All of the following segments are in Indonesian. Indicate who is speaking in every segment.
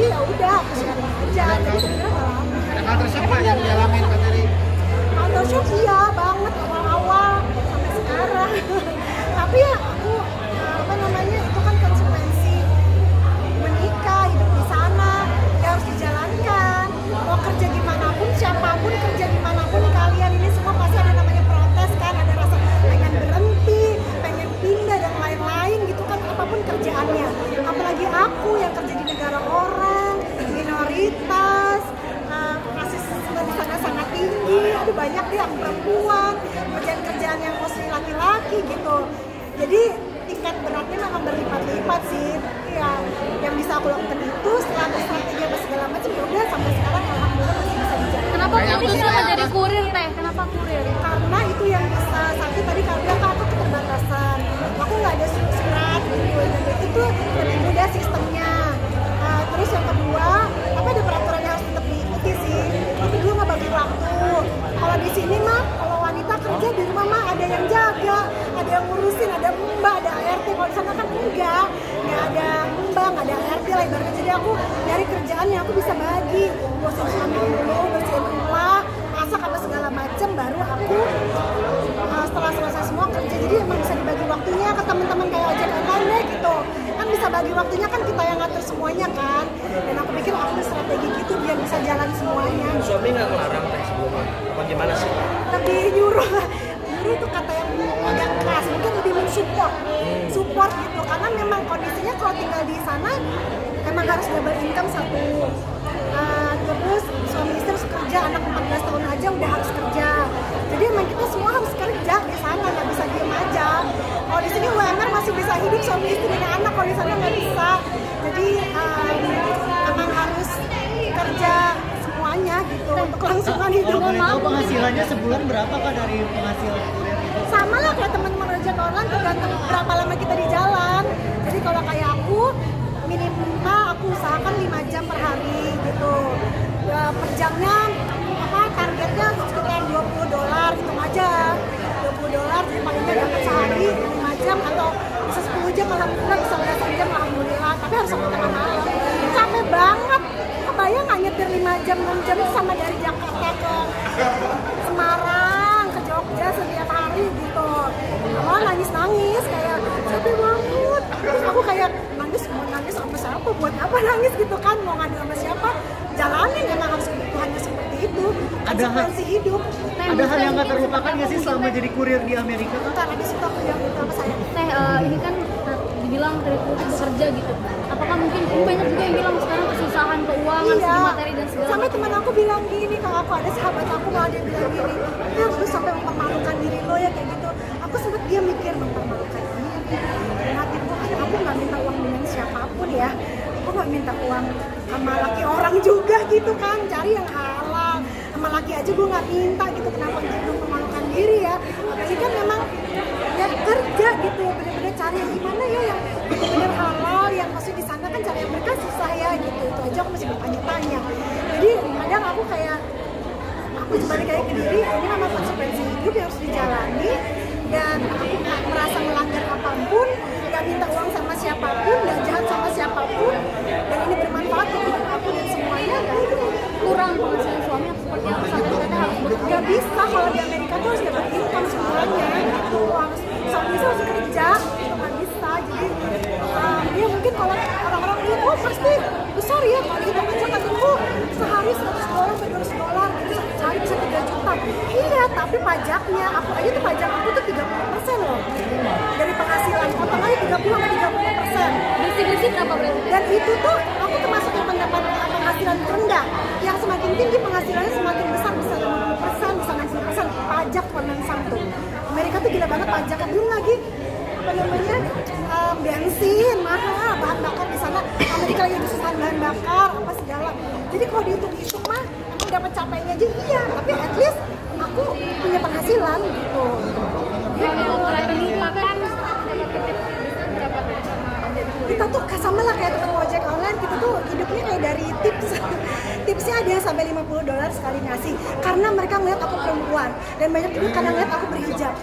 Speaker 1: jadi ya udah aku sharing aja. Jadi sebenarnya nggak lama.
Speaker 2: Ada culture shock nggak yang dialamin Kak Terry?
Speaker 1: Culture shock iya banget awal-awal sampai sekarang. Tapi ya aku apa namanya itu kan konsekuensi menikah, hidup di sana, ya harus dijalankan. Mau kerja dimanapun, siapapun kerja dimanapun kalian ini semua pasti ada namanya protes kan, ada rasa pengen berhenti, pengen pindah dan lain-lain gitu kan, apapun kerjaannya. Apalagi aku yang kerja di negara orang, minoritas, rasisme di sana sangat tinggi, ada banyak deh yang perempuan, kerjaan-kerjaan yang mostly laki-laki gitu. Jadi tingkat beratnya memang berlipat-lipat sih. Ya, yang bisa aku lakukan itu setelah strategi apa segala macam ya udah sampai sekarang alhamdulillah masih bisa dijalankan.
Speaker 3: Kenapa putusnya jadi kurir teh? Kenapa kurir?
Speaker 1: Karena itu yang bisa satu tadi kalau bilang kan aku keterbatasan, aku nggak ada surat gitu dan itu tuh lebih mudah sistemnya. Terus yang kedua, apa ada peraturan yang harus tetap diikuti sih. Yang kedua nggak bagi waktu. Kalau di sini mah kalau wanita kerja di rumah mah ada yang jaga, ada yang ngurusin, ada mbak, ada ART. Kalau di sana kan enggak ada mbak, nggak ada ART lah ibaratnya. Jadi aku nyari kerjaan yang aku bisa bagi, bosan suami dulu, bersihin rumah, masak apa segala macam, baru aku setelah selesai semua kerja. Jadi emang bisa dibagi waktunya ke teman-teman kayak ojek online deh gitu. Kan bisa bagi waktunya kan kita yang ngatur semuanya kan. Dan aku pikir aku strategi gitu biar bisa jalan semuanya.
Speaker 4: Suami nggak ngelarang teh sebelumnya? Apa gimana sih?
Speaker 1: Lebih nyuruh itu kata yang agak keras, mungkin lebih mensupport support gitu, karena memang kondisinya kalau tinggal di sana emang harus double income satu. Terus suami istri harus kerja, anak 14 tahun aja udah harus kerja, jadi emang kita semua harus kerja di sana, nggak bisa diem aja. Kalau di sini UMR masih bisa hidup suami istri dan anak, kalau di sana nggak bisa. Jadi emang harus kerja semuanya gitu untuk kelangsungan hidup.
Speaker 5: Kalau penghasilannya sebulan berapa Kak dari penghasilan kurir itu?
Speaker 1: Sama lah kayak teman-teman ojek online, tergantung berapa lama kita di jalan. Jadi kalau kayak aku minimal aku usahakan 5 jam per hari gitu. Ya, per jamnya targetnya sekitar $20 hitung aja. $20 jadi paling nggak dapat sehari 5 jam atau bisa 10 jam alhamdulillah, bisa 11 jam alhamdulillah. Tapi harus sampai tengah malam. Capek banget. Kebayang nggak nyetir 5 jam 6 jam sama dari Jakarta ke Semarang ke Jogja setiap hari gitu. Awal nangis kayak capek banget. Terus aku kayak mau nangis sama siapa, buat apa nangis gitu kan, mau ngadu sama siapa, jalanin, emang harus kebutuhannya seperti itu. Konsekuensi hidup.
Speaker 5: Ada hal yang nggak terlupakan nggak sih selama jadi kurir di Amerika?
Speaker 1: Bentar, habis itu aku yang itu apa saya?
Speaker 3: Teh ini kan dibilang dari kurir bekerja gitu. Apakah mungkin banyak juga yang bilang sekarang kesusahan keuangan, segi materi dan segala
Speaker 1: sampai
Speaker 3: macam.
Speaker 1: teman aku bilang gini, kalau aku ada sahabat aku malah dia bilang gini, lu sampai mempermalukan diri lo ya kayak gitu. Aku sempet dia mikir mempermalukan diri. Hatiku aku nggak minta uang dengan siapapun ya. Aku nggak minta uang sama laki orang juga gitu kan, cari yang halal. Sama laki aja gue nggak minta gitu, kenapa jadi mempermalukan diri ya? Apalagi kan memang ya kerja gitu, bener-bener cari yang gimana ya yang bener-bener halal, yang maksud di sana kan cari yang mereka susah ya gitu. Itu aja aku masih bertanya-tanya. Jadi kadang aku kayak balik kayak ke diri, ini memang konsekuensi hidup yang harus dijalani, dan aku nggak merasa melanggar apapun, nggak minta uang sama siapapun, nggak jahat sama siapapun, dan ini bermanfaat untuk hidup aku dan semuanya.
Speaker 3: Kurang penghasilan suami yang seperti apa sampai ternyata harus bekerja.
Speaker 1: Nggak bisa, kalau di Amerika tuh harus dapat income semuanya gitu, harus suami harus kerja, itu nggak bisa. Jadi ya mungkin kalau orang-orang lihat, oh pasti besar ya, kalau itu kan saya tunggu sehari $100 ke $200 gitu, sehari bisa 3 juta. Iya, tapi pajaknya, aku aja tuh pajak aku tuh 30% loh dari penghasilan, potong aja 30-30%.
Speaker 3: Bersih-bersih berapa berarti?
Speaker 1: Dan itu tuh aku termasuk yang mendapat penghasilan rendah. Yang semakin tinggi penghasilannya semakin besar, bisa 50%, bisa 60% pajak Kemensan tuh. Amerika tuh gila banget pajaknya, belum lagi apa namanya bensin mahal, bahan bakar di sana Amerika lagi kesusahan bahan bakar apa segala. Jadi kalau dihitung-hitung mah emang dapat capeknya aja iya, tapi at least aku punya penghasilan gitu.
Speaker 3: Kalau rekening makan
Speaker 1: Kita tuh sama lah kayak tukang ojek online, kita tuh hidupnya kayak dari tips. Tipsnya ada yang sampai $50 sekali ngasih, karena mereka ngeliat aku perempuan dan banyak juga karena ngeliat aku berhijab.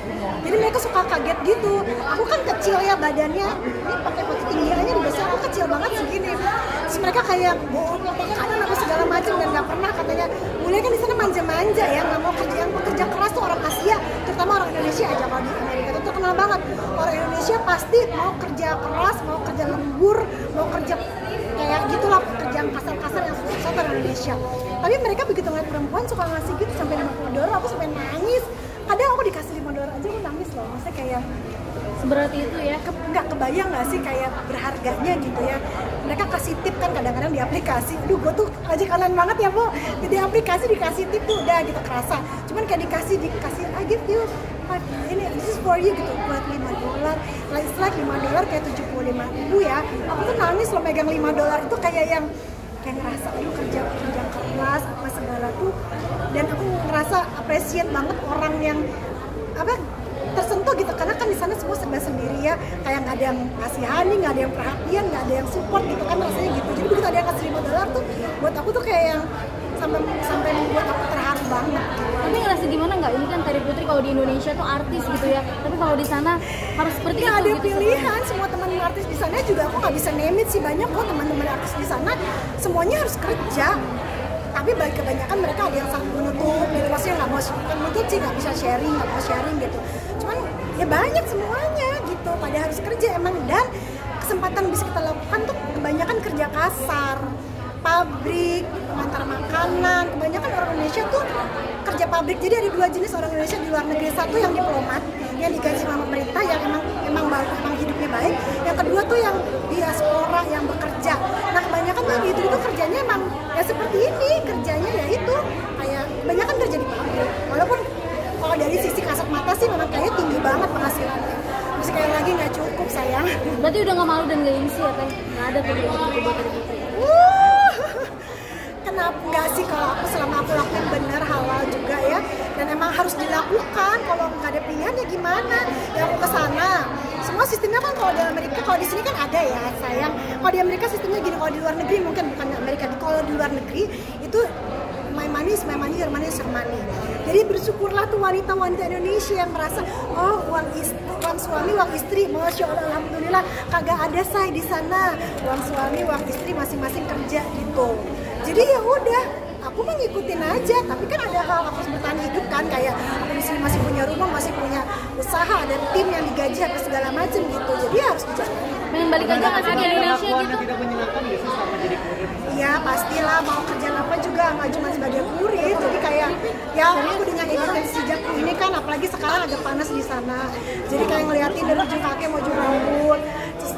Speaker 1: Jadi mereka suka kaget gitu. Aku kan kecil ya badannya, ini pakai baju tinggi aja di besar, aku kecil banget segini. Terus mereka kayak bohong makanan apa segala macam dan nggak pernah katanya bule kan di sana manja-manja ya, nggak mau kerja, yang pekerja keras tuh orang Asia, terutama orang Indonesia aja. Kalau di Amerika itu terkenal banget orang Indonesia pasti mau kerja keras, mau kerja lembur, mau kerja kayak gitulah pekerjaan kasar-kasar yang susah orang Indonesia. Tapi mereka begitu ngeliat perempuan suka ngasih gitu sampai $50, aku sampai nangis. Kadang aku dikasih $5 aja aku nangis loh, maksudnya kayak
Speaker 3: Seberarti itu ya.
Speaker 1: nggak kebayang nggak sih kayak berharganya gitu ya. Mereka kasih tip kan kadang-kadang di aplikasi. Aduh, gue tuh aja kalian banget ya Bu. Di aplikasi dikasih tip tuh udah gitu kerasa. Cuman kayak dikasih I give you ini this is for you gitu buat $5. Like it's like $5 kayak 75.000 ya. Aku tuh nangis loh megang $5 itu kayak yang kayak ngerasa aduh kerja keras apa segala tuh, dan aku ngerasa appreciate banget orang yang apa tersentuh gitu karena kan di sana semua serba sendiri ya, kayak nggak ada yang kasihani, nggak ada yang perhatian, nggak ada yang support gitu kan rasanya gitu. Jadi begitu ada yang kasih $5 tuh buat aku tuh kayak yang sampai membuat aku terharu banget.
Speaker 3: Tapi ngerasa gimana nggak? Ini kan Terry Putri kalau di Indonesia tuh artis gitu ya. Tapi kalau di sana harus seperti
Speaker 1: nggak
Speaker 3: itu
Speaker 1: ada
Speaker 3: gitu.
Speaker 1: pilihan. Semua teman artis di sana juga aku nggak bisa name it sih, banyak kok teman-teman artis di sana semuanya harus kerja. Tapi kebanyakan mereka ada yang sangat menutup, gitu maksudnya nggak mau bukan menutup sih, nggak bisa sharing, nggak mau sharing gitu. Cuman ya banyak semuanya gitu, pada harus kerja emang, dan kesempatan bisa kita lakukan tuh kebanyakan kerja kasar, pabrik, pengantar makanan. Kebanyakan orang Indonesia tuh kerja pabrik. Jadi ada dua jenis orang Indonesia di luar negeri, satu yang diplomat yang digaji sama pemerintah yang emang hidupnya baik, yang kedua tuh yang diaspora yang bekerja. Nah kebanyakan tuh itu kerjanya emang ya seperti ini, kerjanya ya itu kayak kebanyakan kerja di pabrik, walaupun kalau dari sisi kasat mata sih memang kayaknya tinggi banget penghasilannya, masih kayak lagi nggak cukup sayang.
Speaker 3: Berarti udah nggak malu dan nggak gengsi ya Teh? Nggak ada tuh gitu buat Terry Putri.
Speaker 1: Kenapa nggak sih, kalau aku selama aku lakuin bener halal juga ya, dan emang harus dilakukan. Kalau nggak ada pilihan ya gimana ya, aku kesana. Semua sistemnya kan kalau di Amerika, kalau di sini kan ada ya sayang. Kalau di Amerika sistemnya gini, kalau di luar negeri mungkin bukan di Amerika, kalau di luar negeri itu my money is my money, your money is your money. Jadi bersyukurlah tuh wanita-wanita Indonesia yang merasa oh uang suami uang istri, masya Allah alhamdulillah kagak ada say di sana, uang suami uang istri masing-masing kerja gitu. Jadi ya udah, aku mah ngikutin aja. Tapi kan ada hal aku harus bertahan hidup kan, kayak aku di sini masih punya rumah, masih punya usaha, ada tim yang digaji apa segala macem gitu. Jadi harus dijalani.
Speaker 3: Pengen balik aja nggak sih ke Indonesia gitu?
Speaker 5: Tidak menyenangkan gitu sama jadi kurir.
Speaker 1: Iya pastilah, mau kerjaan apa juga nggak cuma sebagai kurir. Jadi kayak ya aku dengan intensi sejak ini kan, apalagi sekarang agak panas di sana. Jadi kayak ngeliatin dari ujung kaki mau ujung rambut. Terus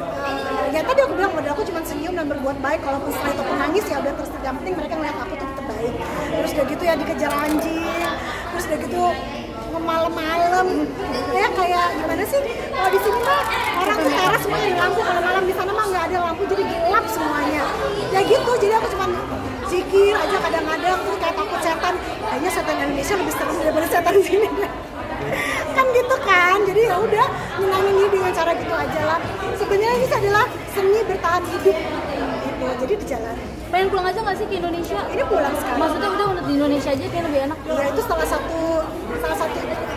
Speaker 1: ya tadi aku bilang modal aku cuma senyum dan berbuat baik. Kalaupun setelah itu aku nangis ya udah, terus yang penting mereka ngeliat aku tuh tetap baik. Terus udah gitu ya dikejar anjing. Terus udah gitu malam-malam ya kayak gimana sih, kalau di sini mah orang tuh teras semua di lampu, kalau malam di sana mah nggak ada lampu jadi gelap semuanya ya gitu. Jadi aku cuma zikir aja kadang-kadang, tuh kayak takut setan, kayaknya setan Indonesia lebih serem daripada setan di sini kan gitu kan. Jadi ya udah nyenangin diri dengan cara gitu aja lah. Sebenarnya ini adalah seni bertahan hidup gitu, jadi di jalan.
Speaker 3: Pengen pulang aja nggak sih ke Indonesia?
Speaker 1: Ini pulang sekarang.
Speaker 3: Maksudnya udah di Indonesia aja kayak lebih enak.
Speaker 1: Ya itu salah satu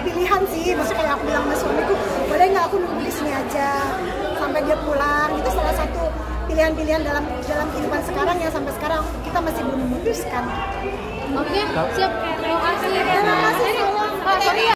Speaker 1: pilihan sih. Maksudnya kayak aku bilang sama suamiku, boleh nggak aku nunggu di sini aja sampai dia pulang. Itu salah satu pilihan-pilihan dalam kehidupan sekarang yang sampai sekarang kita masih belum memutuskan.
Speaker 3: Oke, siap. Terima kasih.
Speaker 1: Terima kasih.
Speaker 3: Pak, sorry ya.